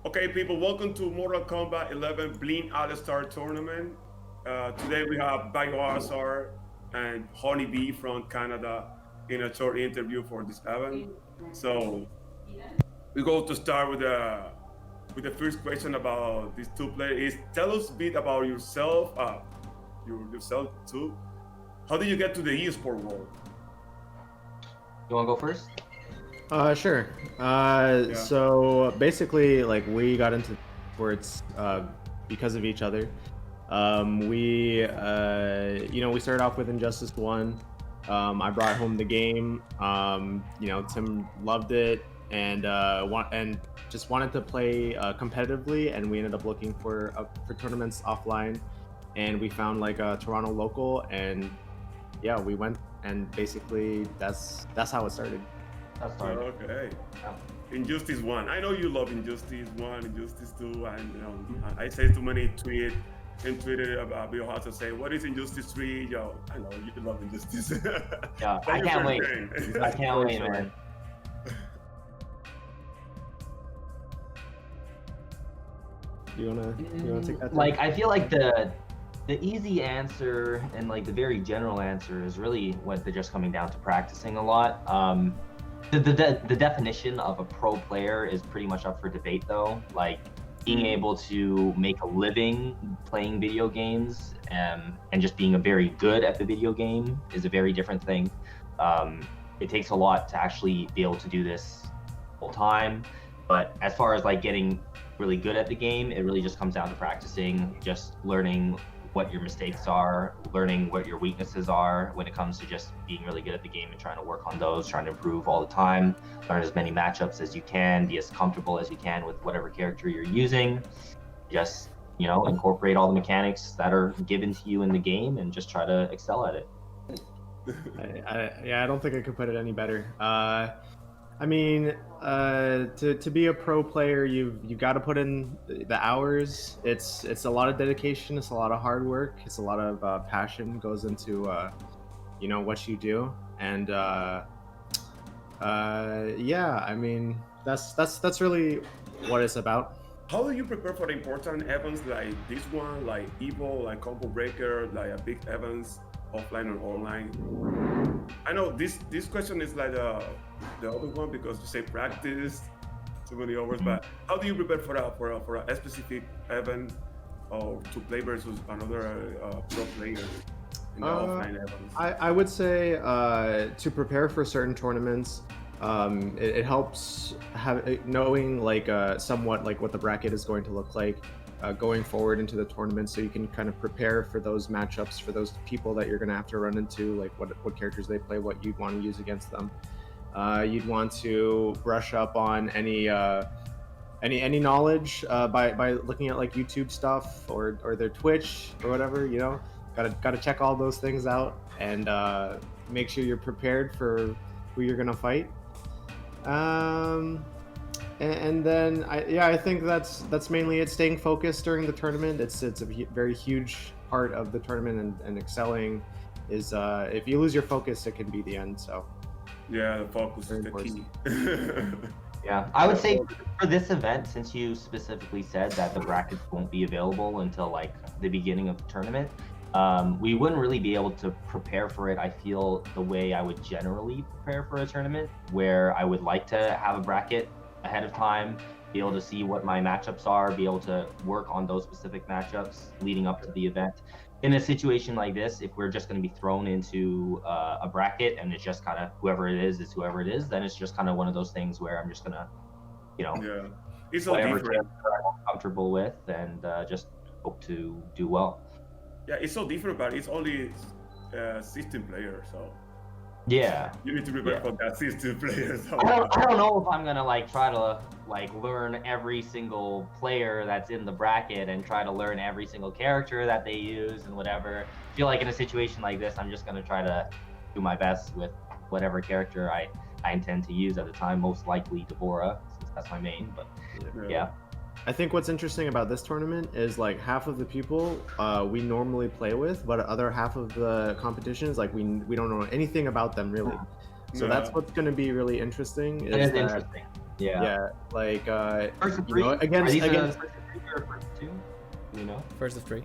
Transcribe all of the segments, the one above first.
Okay, people, welcome to Mortal Kombat 11 Blink All-Star Tournament. Today we have Biohazard and Honeybee from Canada in a short interview for this event. So we go to start with the first question about these two players. Is tell us a bit about yourself, yourself too. How did you get to the esport world? You want to go first? Sure. Yeah. So basically, like we got into sports because of each other. We started off with Injustice One. I brought home the game. Tim loved it and just wanted to play competitively. And we ended up looking for tournaments offline, and we found like a Toronto local, and yeah, we went, and basically that's how it started. That's fine. Okay. Yeah. Injustice 1. I know you love Injustice 1, Injustice 2, and I say too many tweets and tweeted about Biohazard say, what is Injustice 3? Yo, I know you love Injustice. Yeah, Thank I you can't for wait. saying. I can't wait, man. You wanna take that? Like, I feel like the easy answer and like the very general answer is really what they're just coming down to practicing a lot. The definition of a pro player is pretty much up for debate, though. Like, being able to make a living playing video games and just being a very good at the video game is a very different thing. It takes a lot to actually be able to do this full time. But as far as like getting really good at the game, it really just comes down to practicing, just learning what your mistakes are, learning what your weaknesses are when it comes to just being really good at the game and trying to work on those, trying to improve all the time, learn as many matchups as you can, be as comfortable as you can with whatever character you're using. Just, incorporate all the mechanics that are given to you in the game and just try to excel at it. I don't think I could put it any better. To be a pro player, you got to put in the hours. It's a lot of dedication. It's a lot of hard work. It's a lot of passion goes into what you do. And that's really what it's about. How do you prepare for the important events like this one, like Evo, like Combo Breaker, like a big events offline or online? I know this question is like the other one because you say practice too many hours, but how do you prepare for a specific event or to play versus another pro player in the offline events? I would say to prepare for certain tournaments, it helps knowing like somewhat like what the bracket is going to look like going forward into the tournament, so you can kind of prepare for those matchups, for those people that you're going to have to run into, like what characters they play, what you'd want to use against them. You'd want to brush up on any knowledge by looking at like YouTube stuff or their Twitch or whatever. Gotta check all those things out and make sure you're prepared for who you're gonna fight. And then I think that's mainly it. Staying focused during the tournament. It's a very huge part of the tournament, and excelling is if you lose your focus, it can be the end. So yeah, the focus is the key. Yeah, I would say for this event, since you specifically said that the brackets won't be available until like the beginning of the tournament, we wouldn't really be able to prepare for it, I feel, the way I would generally prepare for a tournament, where I would like to have a bracket ahead of time, be able to see what my matchups are, be able to work on those specific matchups leading up to the event. In a situation like this, if we're just going to be thrown into a bracket and it's just kind of whoever it is, then it's just kind of one of those things wwhere I'm just going to, yeah, it's so whatever different. I'm comfortable with and just hope to do well. Yeah, it's so different, but it's only 16 players, so yeah, you need to prepare for that 16 players. So. I don't know if I'm gonna try to learn every single player that's in the bracket and try to learn every single character that they use and whatever. I feel like in a situation like this, I'm just gonna try to do my best with whatever character I intend to use at the time. Most likely Deborah, since that's my main. But yeah. I think what's interesting about this tournament is like half of the people we normally play with, but other half of the competitions, like we don't know anything about them really. So that's what's going to be really interesting. It is interesting. Yeah. like First of you three? know, Are against these against first of three or first of two? You know? First of three.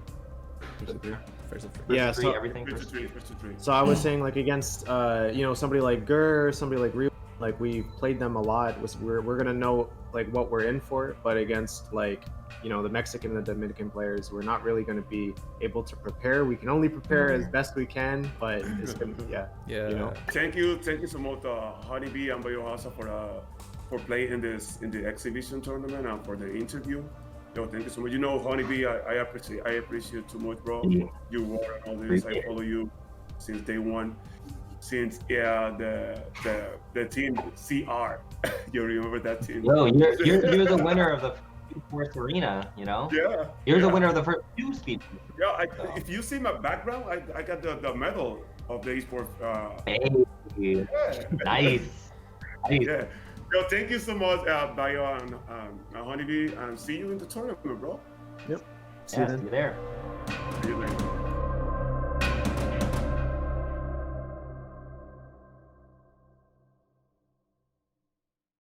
First of three. First of three. First Yeah, of three, so- everything First first to three, first to three. So I was saying, like, against you know, somebody like Gur, somebody like Ryu, like we played them a lot. We're gonna know like what we're in for, but against like, you know, the Mexican and the Dominican players, we're not really gonna be able to prepare. We can only prepare as best we can, but it's gonna Yeah. you know. Thank you so much, Honeybee and Biohazard for playing in the exhibition tournament and for the interview. Yo, thank you so much. You know, Honeybee, I appreciate too much, bro. Yeah. You were and all this. I follow you since day one. Since the team CR, you remember that team? Yo, you're the winner of the Esports Arena, you know? Yeah. You're the yeah. winner of the first two speed. Yeah, if you see my background, I got the medal of the esports. Hey, Yeah. nice. Nice. Yeah. Yo, thank you so much, Bio and Honeybee, and see you in the tournament, bro. Yep. Yeah, see you there. See you later.